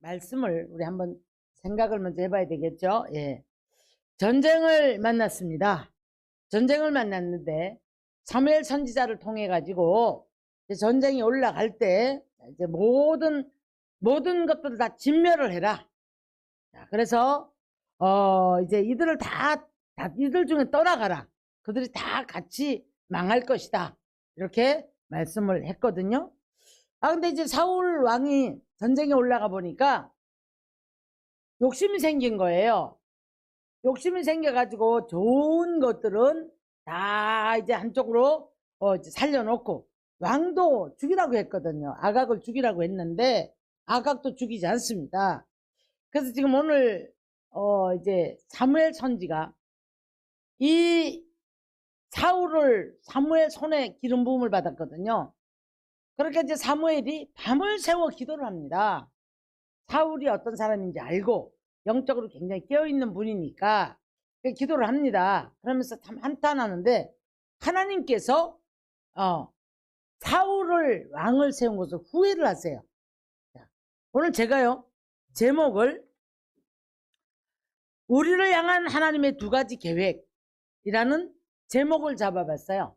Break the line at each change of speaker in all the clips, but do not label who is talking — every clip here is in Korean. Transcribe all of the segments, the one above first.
말씀을 우리 한번 생각을 먼저 해봐야 되겠죠. 예. 전쟁을 만났습니다. 전쟁을 만났는데 사무엘 선지자를 통해 가지고 전쟁이 올라갈 때 이제 모든 것들을 다 진멸을 해라. 자, 그래서 이제 이들을 이들 중에 떠나가라. 그들이 다 같이 망할 것이다. 이렇게 말씀을 했거든요. 근데 이제 사울 왕이 전쟁에 올라가 보니까 욕심이 생긴 거예요. 욕심이 생겨가지고 좋은 것들은 다 이제 한쪽으로 이제 살려놓고, 왕도 죽이라고 했거든요. 아각을 죽이라고 했는데 아각도 죽이지 않습니다. 그래서 지금 오늘 이제 사무엘 선지가 이 사무엘 손에 기름 부음을 받았거든요. 그렇게 이제 사무엘이 밤을 새워 기도를 합니다. 사울이 어떤 사람인지 알고 영적으로 굉장히 깨어있는 분이니까 기도를 합니다. 그러면서 참 한탄하는데 하나님께서 사울을 왕을 세운 것을 후회를 하세요. 오늘 제가요 제목을 우리를 향한 하나님의 두 가지 계획이라는 제목을 잡아봤어요.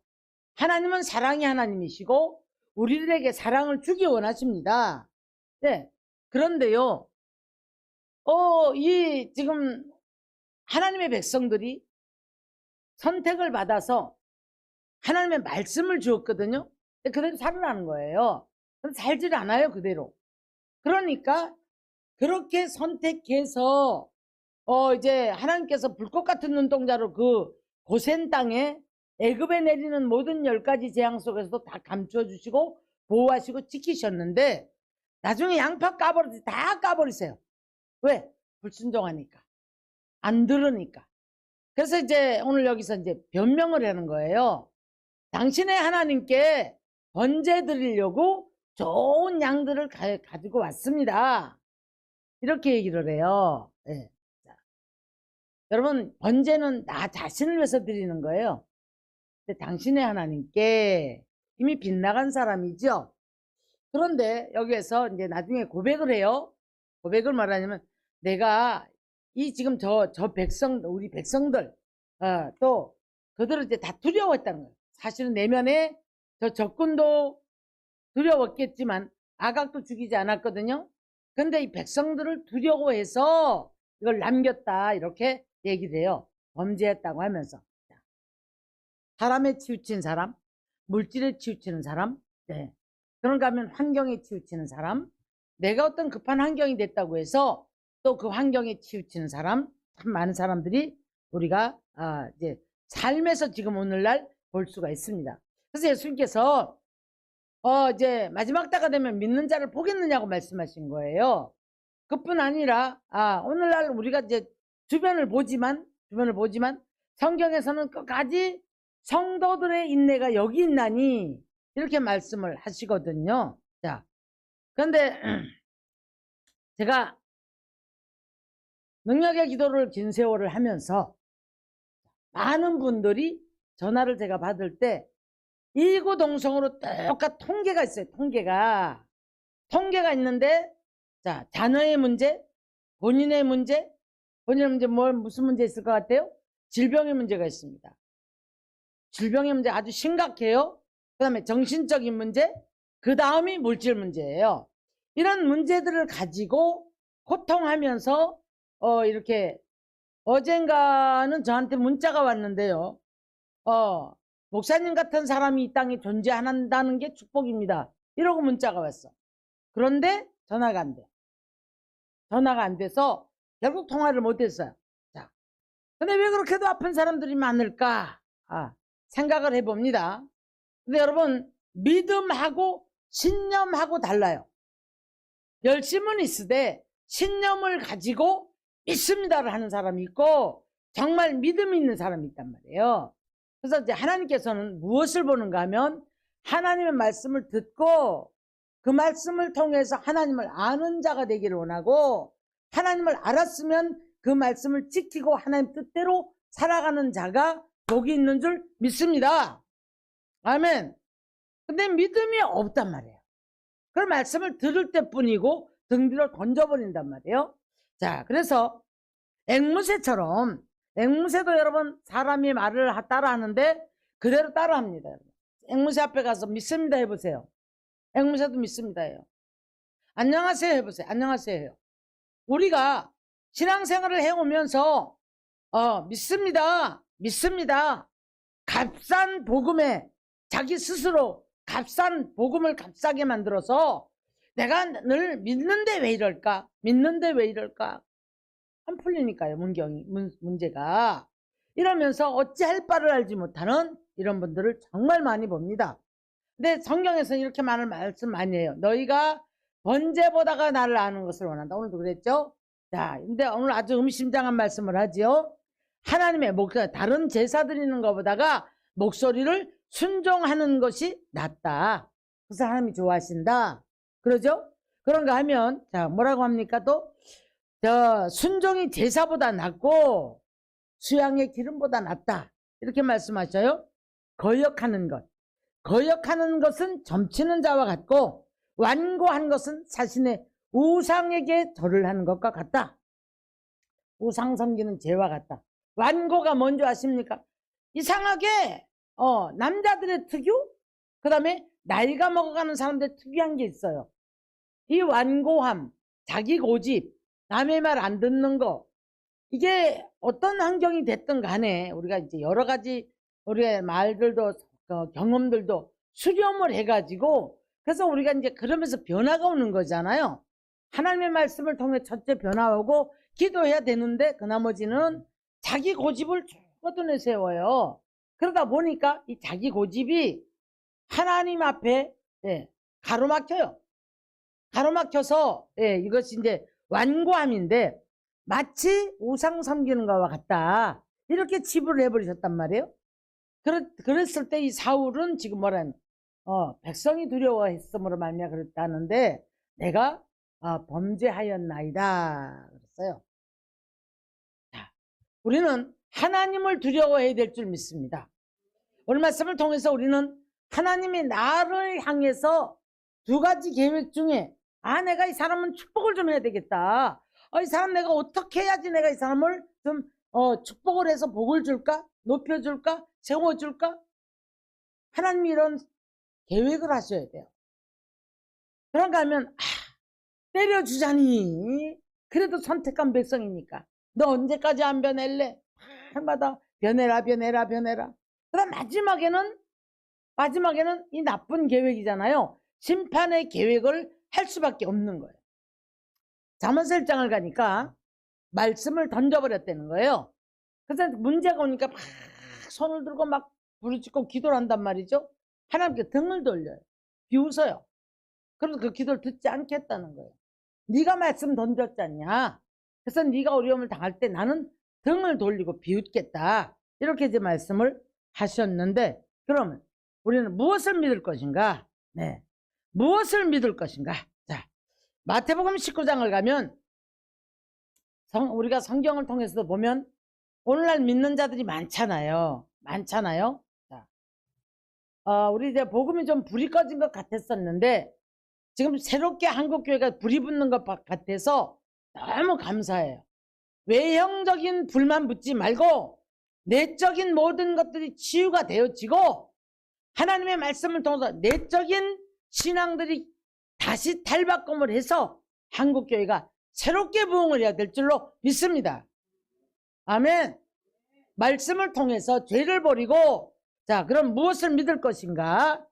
하나님은 사랑의 하나님이시고 우리들에게 사랑을 주기 원하십니다. 네. 그런데요, 지금 하나님의 백성들이 선택을 받아서 하나님의 말씀을 주었거든요. 그대로 살으라는 거예요. 살질 않아요, 그대로. 그러니까 그렇게 선택해서 이제 하나님께서 불꽃 같은 눈동자로 그 고센 땅에 애굽에 내리는 모든 10가지 재앙 속에서도 다 감추어 주시고 보호하시고 지키셨는데 나중에 양파 까버리지 다 까버리세요. 왜? 불순종하니까, 안 들으니까. 그래서 이제 오늘 여기서 이제 변명을 하는 거예요. 당신의 하나님께 번제 드리려고 좋은 양들을 가지고 왔습니다. 이렇게 얘기를 해요. 네. 자, 여러분, 번제는 나 자신을 위해서 드리는 거예요. 근데 당신의 하나님께 이미 빗나간 사람이죠. 그런데 여기에서 이제 나중에 고백을 해요. 고백을 말하냐면 내가 지금 우리 백성들 또 그들을 이제 다 두려워했다는 거예요. 사실은 내면에 저 적군도 두려웠겠지만 아각도 죽이지 않았거든요. 근데 이 백성들을 두려워해서 이걸 남겼다, 이렇게 얘기를 해요. 범죄했다고 하면서. 사람에 치우친 사람, 물질에 치우치는 사람, 네. 그런가 하면 환경에 치우치는 사람, 내가 어떤 급한 환경이 됐다고 해서 또 그 환경에 치우치는 사람, 참 많은 사람들이 우리가 이제 삶에서 지금 오늘날 볼 수가 있습니다. 그래서 예수님께서 이제 마지막 때가 되면 믿는 자를 보겠느냐고 말씀하신 거예요. 그뿐 아니라 오늘날 우리가 이제 주변을 보지만 성경에서는 끝까지 성도들의 인내가 여기 있나니 이렇게 말씀을 하시거든요. 자, 그런데 제가 능력의 기도를 긴 세월을 하면서 많은 분들이 전화를 제가 받을 때 이구동성으로 똑같은 통계가 있어요. 통계가 있는데, 자, 자녀의 문제, 본인의 문제, 무슨 문제 있을 것 같아요? 질병의 문제가 있습니다. 질병의 문제 아주 심각해요. 그 다음에 정신적인 문제, 그 다음이 물질 문제예요. 이런 문제들을 가지고 고통하면서 이렇게 어젠가는 저한테 문자가 왔는데요. 목사님 같은 사람이 이 땅에 존재한다는 게 축복입니다. 이러고 문자가 왔어. 그런데 전화가 안 돼. 전화가 안 돼서 결국 통화를 못 했어요. 자, 근데 왜 그렇게도 아픈 사람들이 많을까? 생각을 해봅니다. 근데 여러분, 믿음하고 신념하고 달라요. 열심은 있으되 신념을 가지고 믿습니다를 하는 사람이 있고 정말 믿음이 있는 사람이 있단 말이에요. 그래서 이제 하나님께서는 무엇을 보는가 하면 하나님의 말씀을 듣고 그 말씀을 통해서 하나님을 아는 자가 되기를 원하고, 하나님을 알았으면 그 말씀을 지키고 하나님 뜻대로 살아가는 자가 복이 있는 줄 믿습니다. 아멘. 근데 믿음이 없단 말이에요. 그 말씀을 들을 때뿐이고 등 뒤로 던져버린단 말이에요. 자, 그래서 앵무새처럼, 앵무새도 여러분 사람이 말을 따라하는데 그대로 따라합니다. 앵무새 앞에 가서 믿습니다 해보세요. 앵무새도 믿습니다 해요. 안녕하세요 해보세요. 안녕하세요 해요. 우리가 신앙생활을 해오면서 믿습니다, 믿습니다, 값싼 복음에 자기 스스로 값싼 복음을 값싸게 만들어서 내가 늘 믿는데 왜 이럴까, 믿는데 왜 이럴까, 안 풀리니까요. 문제가. 이러면서 어찌할 바를 알지 못하는 이런 분들을 정말 많이 봅니다. 근데 성경에서는 이렇게 말씀 많이 해요. 너희가 번제보다가 나를 아는 것을 원한다. 오늘도 그랬죠. 자, 근데 오늘 아주 의미심장한 말씀을 하지요. 하나님의 목소리, 다른 제사 드리는 것보다가 목소리를 순종하는 것이 낫다. 그래서 하나님이 좋아하신다. 그러죠? 그런가 하면, 자, 뭐라고 합니까? 또, 순종이 제사보다 낫고 수양의 기름보다 낫다. 이렇게 말씀하셔요. 거역하는 것. 거역하는 것은 점치는 자와 같고, 완고한 것은 자신의 우상에게 절을 하는 것과 같다. 우상 섬기는 죄와 같다. 완고가 뭔지 아십니까? 이상하게 남자들의 특유, 그 다음에 나이가 먹어가는 사람들의 특이한 게 있어요. 이 완고함, 자기 고집, 남의 말 안 듣는 거, 이게 어떤 환경이 됐든 간에 우리가 이제 여러 가지 우리의 말들도 경험들도 수렴을 해가지고, 그래서 우리가 이제 그러면서 변화가 오는 거잖아요. 하나님의 말씀을 통해 첫째 변화 오고 기도해야 되는데 그 나머지는 자기 고집을 쭉 내세워요. 그러다 보니까 이 자기 고집이 하나님 앞에 가로막혀요. 가로막혀서 이것이 이제 완고함인데 마치 우상 섬기는 것과 같다. 이렇게 치부를 해버리셨단 말이에요. 그랬을 때 이 사울은 지금 뭐라는 백성이 두려워했으므로 말미암아 그랬다는데 내가 범죄하였나이다 그랬어요. 자, 우리는 하나님을 두려워해야 될 줄 믿습니다. 오늘 말씀을 통해서 우리는 하나님이 나를 향해서 두 가지 계획 중에 내가 이 사람은 축복을 좀 해야 되겠다. 이 사람 내가 어떻게 해야지 내가 이 사람을 좀 축복을 해서 복을 줄까? 높여줄까? 세워줄까? 하나님이 이런 계획을 하셔야 돼요. 그런가 하면 때려주자니 그래도 선택한 백성이니까 너 언제까지 안 변할래? 해마다 변해라 변해라 변해라. 그다음 마지막에는 이 나쁜 계획이잖아요. 심판의 계획을 할 수밖에 없는 거예요. 잠언서 1장을 가니까 말씀을 던져버렸다는 거예요. 그래서 문제가 오니까 막 손을 들고 막 부르짖고 기도를 한단 말이죠. 하나님께 등을 돌려요. 비웃어요. 그래서 그 기도를 듣지 않겠다는 거예요. 네가 말씀 던졌잖냐. 그래서 네가 어려움을 당할 때 나는 등을 돌리고 비웃겠다. 이렇게 이제 말씀을 하셨는데, 그러면 우리는 무엇을 믿을 것인가? 네, 무엇을 믿을 것인가? 자, 마태복음 19장을 가면 우리가 성경을 통해서도 보면 오늘날 믿는 자들이 많잖아요. 자, 우리 이제 복음이 좀 불이 꺼진 것 같았었는데 지금 새롭게 한국교회가 불이 붙는 것 같아서 너무 감사해요. 외형적인 불만 붙지 말고 내적인 모든 것들이 치유가 되어지고 하나님의 말씀을 통해서 내적인 신앙들이 다시 탈바꿈을 해서 한국교회가 새롭게 부흥을 해야 될 줄로 믿습니다. 아멘. 말씀을 통해서 죄를 버리고, 자, 그럼 무엇을 믿을 것인가?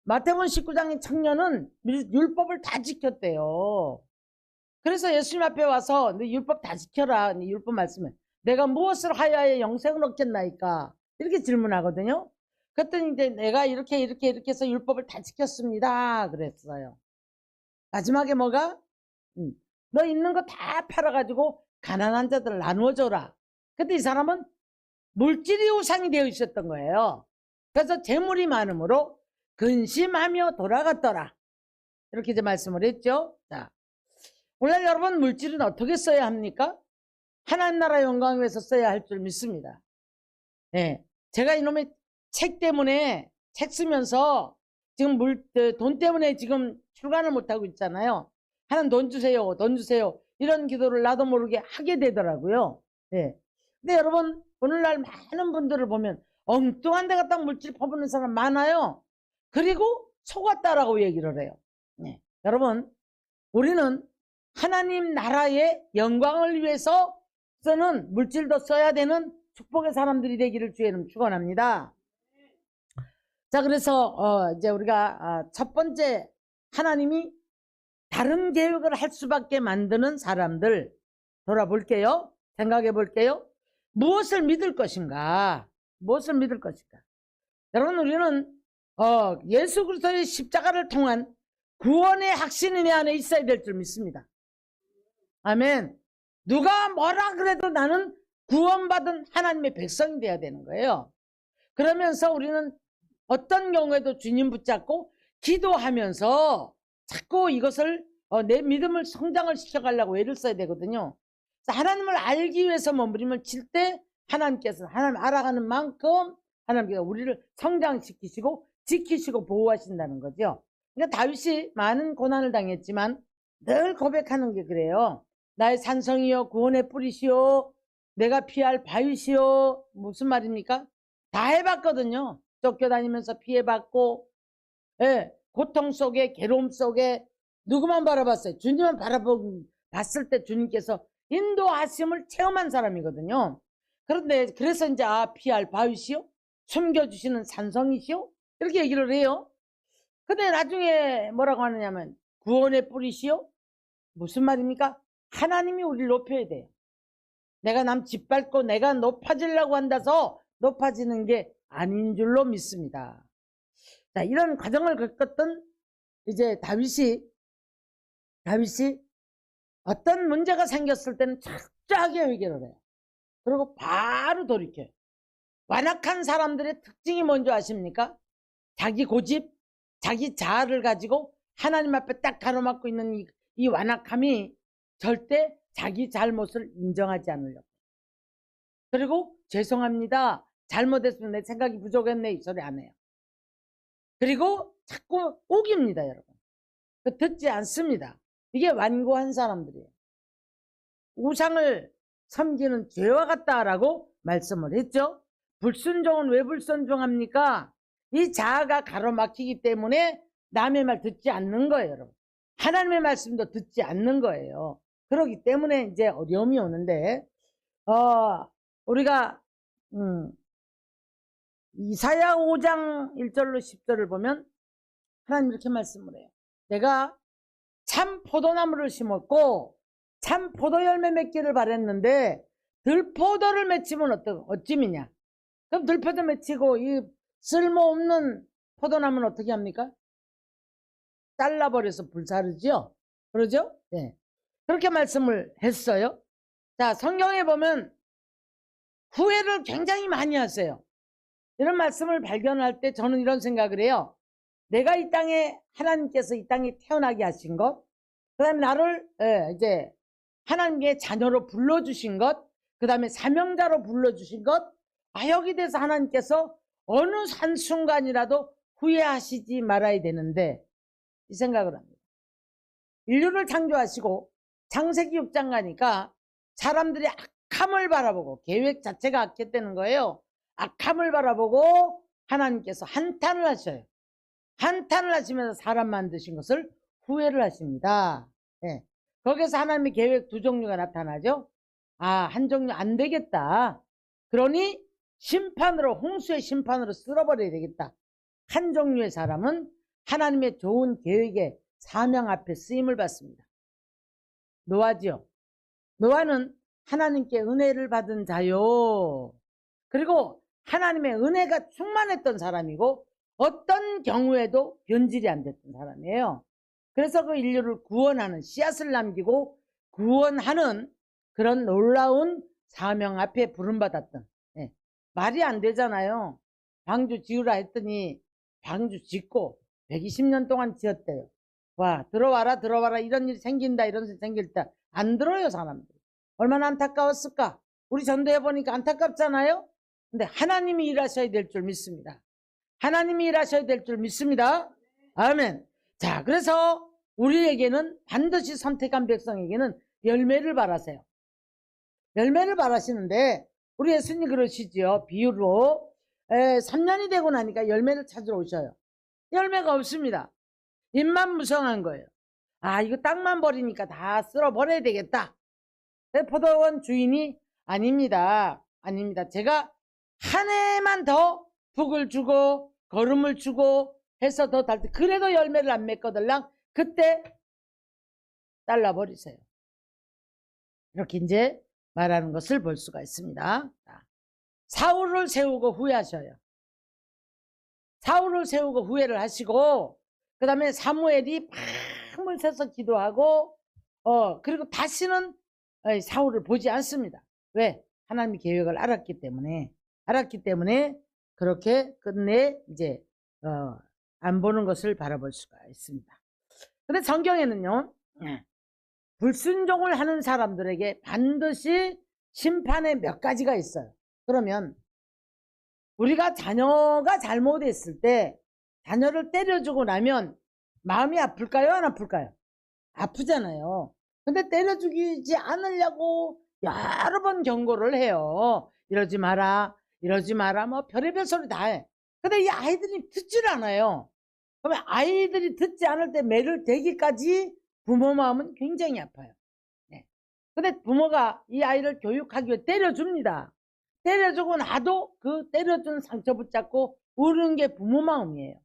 마태복음 19장의 청년은 율법을 다 지켰대요. 그래서 예수님 앞에 와서 너 율법 다 지켜라. 율법 말씀에 내가 무엇을 하여야 영생을 얻겠나이까? 이렇게 질문하거든요. 그랬더니 이제 내가 이렇게 해서 율법을 다 지켰습니다. 그랬어요. 마지막에 뭐가? 너 있는 거 다 팔아가지고 가난한 자들 나누어줘라. 근데 이 사람은 물질이 우상이 되어 있었던 거예요. 그래서 재물이 많으므로 근심하며 돌아갔더라. 이렇게 이제 말씀을 했죠. 자, 오늘 여러분 물질은 어떻게 써야 합니까? 하나님 나라 영광을 위해서 써야 할 줄 믿습니다. 네, 제가 이놈의 책 때문에 책 쓰면서 지금 돈 때문에 지금 출간을 못하고 있잖아요. 하나님 돈 주세요, 돈 주세요. 이런 기도를 나도 모르게 하게 되더라고요. 네. 근데 여러분 오늘날 많은 분들을 보면 엉뚱한 데 갖다 물질 퍼부는 사람 많아요. 그리고 속았다라고 얘기를 해요. 네. 여러분 우리는 하나님 나라의 영광을 위해서 쓰는 물질도 써야 되는 축복의 사람들이 되기를 주의는 축원합니다. 자, 그래서 이제 우리가 첫 번째 하나님이 다른 계획을 할 수밖에 만드는 사람들 돌아볼게요. 생각해 볼게요. 무엇을 믿을 것인가? 무엇을 믿을 것인가? 여러분 우리는 예수 그리스도의 십자가를 통한 구원의 확신이 내 안에 있어야 될 줄 믿습니다. 아멘. 누가 뭐라 그래도 나는 구원받은 하나님의 백성이 되어야 되는 거예요. 그러면서 우리는 어떤 경우에도 주님 붙잡고 기도하면서 자꾸 이것을 내 믿음을 성장을 시켜가려고 애를 써야 되거든요. 하나님을 알기 위해서 몸부림을 칠 때 하나님께서 하나님 알아가는 만큼 하나님께서 우리를 성장시키시고 지키시고 보호하신다는 거죠. 그러니까 다윗이 많은 고난을 당했지만 늘 고백하는 게 그래요. 나의 산성이요 구원의 뿌리시오 내가 피할 바위시오. 무슨 말입니까? 다 해봤거든요. 쫓겨다니면서 피해받고 고통 속에 괴로움 속에 누구만 바라봤어요? 주님만 바라봤을 때 주님께서 인도하심을 체험한 사람이거든요. 그런데 그래서 이제 피할 바위시오 숨겨주시는 산성이시오 이렇게 얘기를 해요. 근데 나중에 뭐라고 하느냐면 구원의 뿌리시오 무슨 말입니까? 하나님이 우리를 높여야 돼요. 내가 남 짓밟고 내가 높아지려고 한다서 높아지는 게 아닌 줄로 믿습니다. 자, 이런 과정을 겪었던 이제 다윗이 어떤 문제가 생겼을 때는 철저하게 해결을 해요. 그리고 바로 돌이켜요. 완악한 사람들의 특징이 뭔지 아십니까? 자기 고집, 자기 자아를 가지고 하나님 앞에 딱 가로막고 있는 이 완악함이 절대 자기 잘못을 인정하지 않으려고. 그리고 죄송합니다. 잘못했으면 내 생각이 부족했네 이 소리 안 해요. 그리고 자꾸 우깁니다 여러분. 듣지 않습니다. 이게 완고한 사람들이에요. 우상을 섬기는 죄와 같다라고 말씀을 했죠. 불순종은 왜 불순종합니까? 이 자아가 가로막히기 때문에 남의 말 듣지 않는 거예요 여러분. 하나님의 말씀도 듣지 않는 거예요. 그렇기 때문에 이제 어려움이 오는데 우리가 이사야 5장 1절로 10절을 보면 하나님 이렇게 말씀을 해요. 내가 참 포도나무를 심었고 참 포도열매 맺기를 바랬는데 들포도를 맺히면 어찌미냐. 그럼 들포도 맺히고 이 쓸모없는 포도나무는 어떻게 합니까? 잘라버려서 불사르죠. 그러죠? 네. 그렇게 말씀을 했어요. 자, 성경에 보면 후회를 굉장히 많이 하세요. 이런 말씀을 발견할 때 저는 이런 생각을 해요. 내가 이 땅에 하나님께서 이 땅에 태어나게 하신 것, 그 다음에 나를 이제 하나님의 자녀로 불러주신 것, 그 다음에 사명자로 불러주신 것, 여기 대해서 하나님께서 어느 한순간이라도 후회하시지 말아야 되는데 이 생각을 합니다. 인류를 창조하시고 창세기 6장 가니까 사람들이 악함을 바라보고 계획 자체가 악했다는 거예요. 악함을 바라보고 하나님께서 한탄을 하셔요. 한탄을 하시면서 사람 만드신 것을 후회를 하십니다. 네. 거기서 하나님의 계획 두 종류가 나타나죠. 한 종류 안 되겠다. 그러니 심판으로 홍수의 심판으로 쓸어버려야 되겠다. 한 종류의 사람은 하나님의 좋은 계획의 사명 앞에 쓰임을 받습니다. 노아지요. 노아는 하나님께 은혜를 받은 자요. 그리고 하나님의 은혜가 충만했던 사람이고 어떤 경우에도 변질이 안 됐던 사람이에요. 그래서 그 인류를 구원하는 씨앗을 남기고 구원하는 그런 놀라운 사명 앞에 부름받았던 말이 안 되잖아요. 방주 지으라 했더니 방주 짓고 120년 동안 지었대요. 와, 들어와라 이런 일이 생긴다 이런 일이 생길 때 안 들어요 사람들. 얼마나 안타까웠을까. 우리 전도해 보니까 안타깝잖아요. 근데 하나님이 일하셔야 될 줄 믿습니다. 하나님이 일하셔야 될 줄 믿습니다. 아멘. 자, 그래서 우리에게는 반드시 선택한 백성에게는 열매를 바라세요. 열매를 바라시는데 우리 예수님 그러시죠. 비유로 3년이 되고 나니까 열매를 찾으러 오셔요. 열매가 없습니다. 입만 무성한 거예요. 아, 이거 땅만 버리니까 다 쓸어버려야 되겠다. 포도원 주인이 아닙니다. 아닙니다. 제가 한 해만 더 북을 주고 거름을 주고 해서 더 달 때 그래도 열매를 안 맺거들랑 그때 잘라버리세요. 이렇게 이제 말하는 것을 볼 수가 있습니다. 사울을 세우고 후회하셔요. 사울을 세우고 후회를 하시고 그 다음에 사무엘이 밤을 새서 기도하고 그리고 다시는 사울을 보지 않습니다. 왜? 하나님의 계획을 알았기 때문에 그렇게 끝내 이제 안 보는 것을 바라볼 수가 있습니다. 근데 성경에는요 불순종을 하는 사람들에게 반드시 심판의 몇 가지가 있어요. 그러면 우리가 자녀가 잘못했을 때 자녀를 때려주고 나면 마음이 아플까요? 안 아플까요? 아프잖아요. 근데 때려주지 않으려고 여러 번 경고를 해요. 이러지 마라 뭐 별의별 소리 다 해. 근데 이 아이들이 듣질 않아요. 그러면 아이들이 듣지 않을 때 매를 대기까지 부모 마음은 굉장히 아파요. 네. 근데 부모가 이 아이를 교육하기 위해 때려줍니다. 때려주고 나도 그 때려준 상처 붙잡고 우는 게 부모 마음이에요.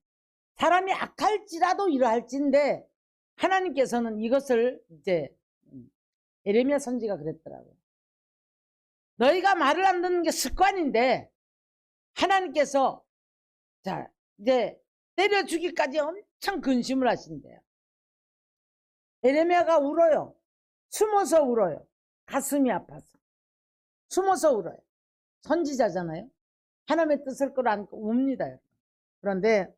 사람이 악할지라도 이러할진데 하나님께서는 이것을 이제 예레미야 선지가 그랬더라고요. 너희가 말을 안 듣는 게 습관인데 하나님께서 자 이제 때려주기까지 엄청 근심을 하신대요. 예레미야가 울어요. 숨어서 울어요. 가슴이 아파서 숨어서 울어요. 선지자잖아요. 하나님의 뜻을 끌어안고 웁니다. 그런데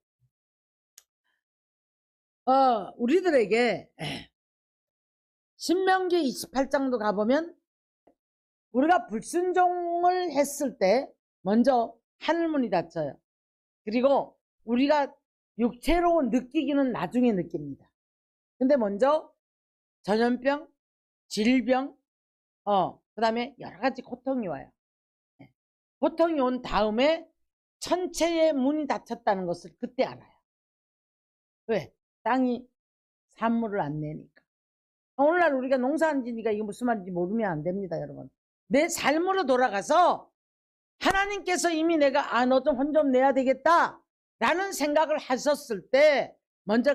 우리들에게 신명기 28장도 가보면 우리가 불순종을 했을 때 먼저 하늘문이 닫혀요. 그리고 우리가 육체로 느끼기는 나중에 느낍니다. 근데 먼저 전염병, 질병, 그 다음에 여러 가지 고통이 와요. 고통이 온 다음에 천체의 문이 닫혔다는 것을 그때 알아요. 왜? 땅이 산물을 안 내니까. 오늘날 우리가 농사 안 지니까 이게 무슨 말인지 모르면 안 됩니다, 여러분. 내 삶으로 돌아가서 하나님께서 이미 내가 너 좀 혼 좀 내야 되겠다 라는 생각을 하셨을 때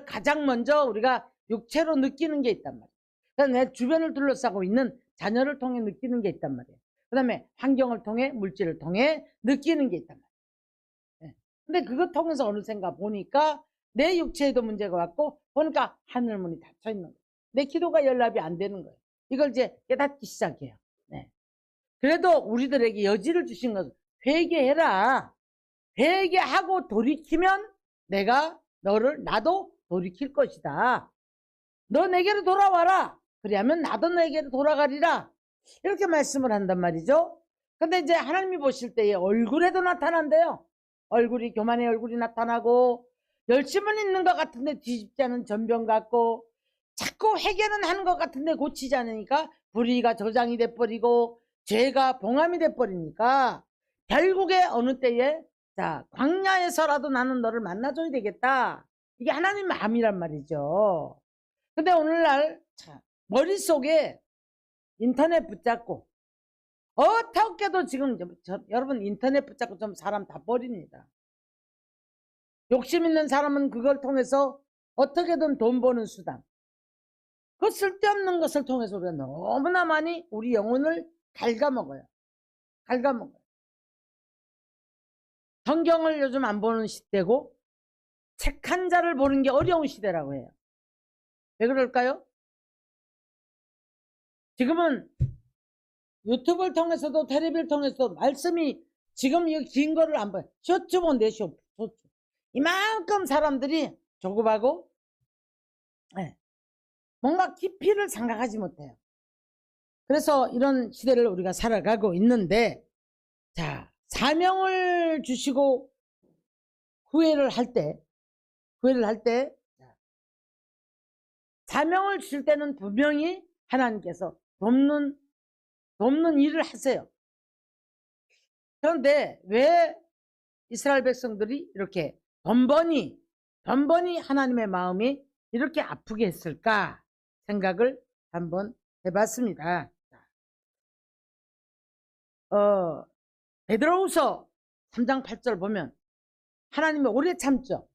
가장 먼저 우리가 육체로 느끼는 게 있단 말이에요. 그래서 내 주변을 둘러싸고 있는 자녀를 통해 느끼는 게 있단 말이에요. 그 다음에 환경을 통해 물질을 통해 느끼는 게 있단 말이에요. 근데 그거 통해서 어느샌가 보니까 내 육체에도 문제가 왔고 보니까 하늘문이 닫혀 있는 거예요. 내 기도가 연락이 안 되는 거예요. 이걸 이제 깨닫기 시작해요. 네. 그래도 우리들에게 여지를 주신 것은 회개해라. 회개하고 돌이키면 내가 나도 돌이킬 것이다. 너 내게로 돌아와라. 그리하면 나도 내게로 돌아가리라. 이렇게 말씀을 한단 말이죠. 근데 이제 하나님이 보실 때에 얼굴에도 나타난대요. 교만의 얼굴이 나타나고 열심은 있는 것 같은데 뒤집지 않은 전병 같고 자꾸 회개는 하는 것 같은데 고치지 않으니까 불의가 저장이 돼버리고 죄가 봉함이 돼버리니까 결국에 어느 때에 광야에서라도 나는 너를 만나줘야 되겠다. 이게 하나님 마음이란 말이죠. 근데 오늘날 머릿속에 인터넷 붙잡고 어떻게도 지금 여러분 인터넷 붙잡고 좀 사람 다 버립니다. 욕심 있는 사람은 그걸 통해서 어떻게든 돈 버는 수단. 그 쓸데없는 것을 통해서 우리가 너무나 많이 우리 영혼을 갉아먹어요. 성경을 요즘 안 보는 시대고 책 한 자를 보는 게 어려운 시대라고 해요. 왜 그럴까요? 지금은 유튜브를 통해서도 텔레비를 통해서도 말씀이 지금 이 긴 거를 안 봐요. 쇼츠 본대, 쇼츠. 이만큼 사람들이 조급하고, 네. 뭔가 깊이를 생각하지 못해요. 그래서 이런 시대를 우리가 살아가고 있는데, 자, 사명을 주시고 구애를 할 때, 사명을 주실 때는 분명히 하나님께서 돕는 일을 하세요. 그런데 왜 이스라엘 백성들이 이렇게 번번이 하나님의 마음이 이렇게 아프게 했을까 생각을 한번 해봤습니다. 베드로후서 3장 8절 보면 하나님이 오래 참죠.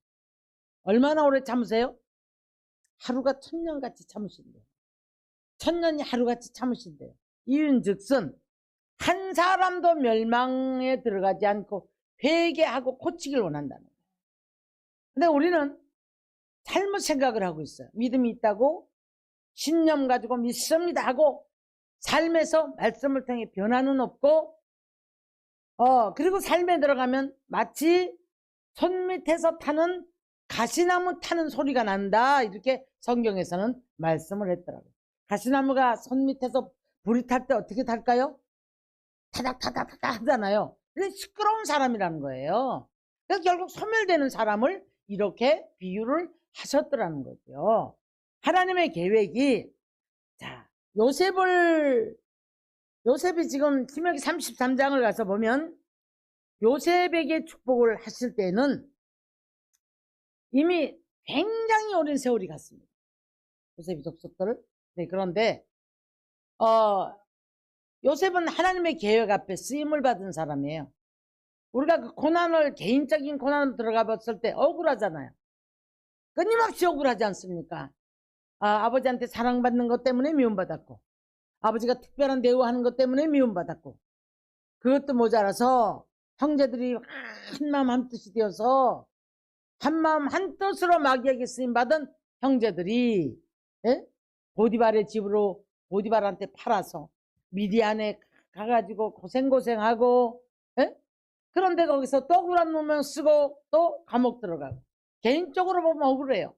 얼마나 오래 참으세요? 하루가 1000년같이 참으신대요. 1000년이 하루같이 참으신대요. 이윤즉슨 한 사람도 멸망에 들어가지 않고 회개하고 고치기를 원한다는 거예요. 근데 우리는 잘못 생각을 하고 있어요. 믿음이 있다고 신념 가지고 믿습니다 하고 삶에서 말씀을 통해 변화는 없고 그리고 삶에 들어가면 마치 손 밑에서 타는 가시나무 타는 소리가 난다, 이렇게 성경에서는 말씀을 했더라고요. 가시나무가 손 밑에서 불이 탈 때 어떻게 탈까요? 타닥타닥타닥 하잖아요. 근데 시끄러운 사람이라는 거예요. 그래서 결국 소멸되는 사람을 이렇게 비유를 하셨더라는 거죠. 하나님의 계획이, 자, 요셉이 지금 신명기 33장을 가서 보면 요셉에게 축복을 하실 때는 이미 굉장히 오랜 세월이 갔습니다. 요셉이 족속들을. 네, 그런데 요셉은 하나님의 계획 앞에 쓰임을 받은 사람이에요. 우리가 그 개인적인 고난을 들어가 봤을 때 억울하잖아요. 끊임없이 억울하지 않습니까? 아버지한테 사랑받는 것 때문에 미움받았고, 아버지가 특별한 대우하는 것 때문에 미움받았고, 그것도 모자라서 형제들이 한마음 한뜻이 되어서 한마음 한뜻으로 마귀에게 쓰임받은 형제들이 보디발의 집으로 보디발한테 팔아서 미디안에 가가지고 고생하고, 그런데 거기서 또 억울한 놈을 쓰고 또 감옥 들어가고, 개인적으로 보면 억울해요.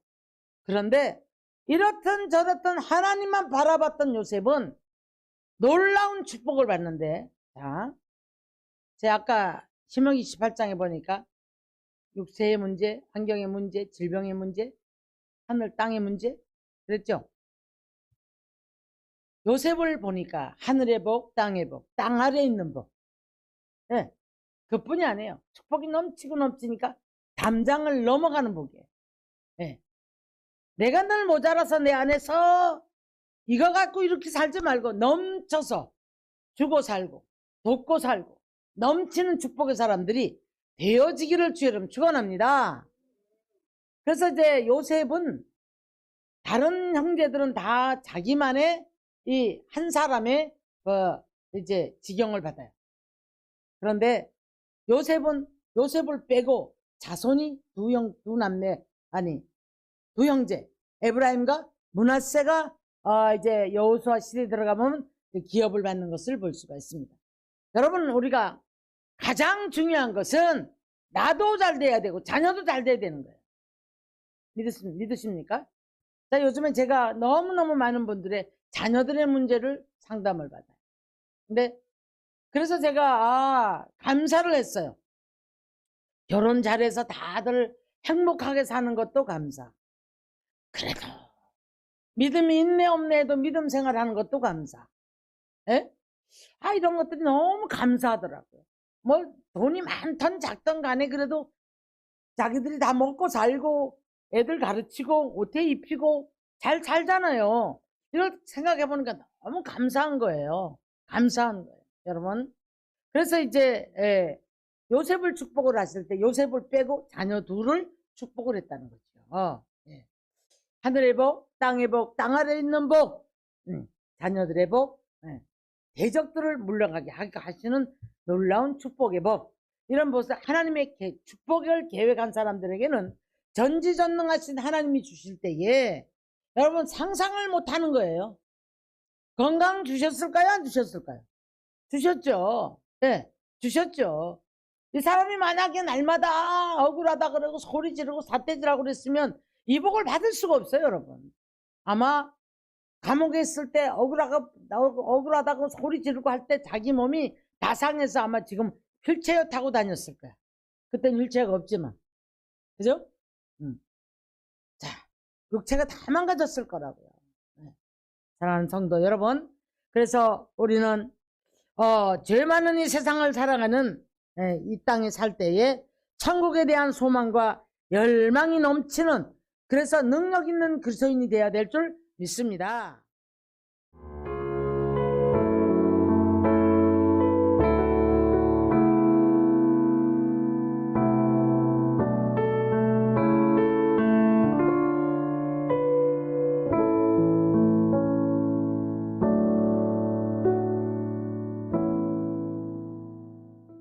그런데 이렇든 저렇든 하나님만 바라봤던 요셉은 놀라운 축복을 받는데, 자, 제가 아까 신명기 28장에 보니까 육체의 문제, 환경의 문제, 질병의 문제, 하늘 땅의 문제 그랬죠. 요셉을 보니까 하늘의 복, 땅의 복, 땅 아래에 있는 복, 네, 그뿐이 아니에요. 축복이 넘치고 넘치니까 담장을 넘어가는 복이에요. 네. 내가 늘 모자라서 내 안에서 이거 갖고 이렇게 살지 말고 넘쳐서 주고 살고 돕고 살고 넘치는 축복의 사람들이 되어지기를 주의 이름 축원합니다. 그래서 이제 요셉은 다른 형제들은 다 자기만의 이 한 사람의 이제 지경을 받아요. 그런데 요셉을 빼고 자손이 두 형제 에브라임과 므낫세가 이제 여호수아 시대에 들어가면 기업을 받는 것을 볼 수가 있습니다. 여러분, 우리가 가장 중요한 것은 나도 잘 돼야 되고 자녀도 잘 돼야 되는 거예요. 믿으십니까? 자, 요즘에 제가 너무너무 많은 분들의 자녀들의 문제를 상담을 받아요. 근데 그래서 제가 감사를 했어요. 결혼 잘해서 다들 행복하게 사는 것도 감사. 그래도 믿음이 있네 없네 해도 믿음 생활하는 것도 감사. 에? 이런 것들이 너무 감사하더라고요. 뭐 돈이 많던 작던 간에 그래도 자기들이 다 먹고 살고 애들 가르치고 옷에 입히고 잘 살잖아요. 이걸 생각해 보니까 너무 감사한 거예요. 감사한 거예요, 여러분. 그래서 이제 요셉을 축복을 하실 때 요셉을 빼고 자녀 둘을 축복을 했다는 거죠. 예. 하늘의 복, 땅의 복, 땅 아래에 있는 복, 자녀들의 복, 대적들을 물러가게 하시는 놀라운 축복의 복. 이런 모습, 하나님의 축복을 계획한 사람들에게는 전지전능하신 하나님이 주실 때에 여러분 상상을 못하는 거예요. 건강 주셨을까요? 안 주셨을까요? 주셨죠. 네, 주셨죠. 이 사람이 만약에 날마다 억울하다 그러고 소리 지르고 삿대질하고 그랬으면 이 복을 받을 수가 없어요, 여러분. 아마 감옥에 있을 때 억울하다고 소리 지르고 할 때 자기 몸이 다 상해서 아마 지금 휠체어 타고 다녔을 거야. 그땐 휠체어가 없지만. 그죠? 자, 육체가 다 망가졌을 거라고요. 네. 사랑하는 성도 여러분, 그래서 우리는 죄 많은 이 세상을 살아가는 이 땅에 살 때에 천국에 대한 소망과 열망이 넘치는, 그래서 능력 있는 그리스도인이 되어야 될 줄 믿습니다.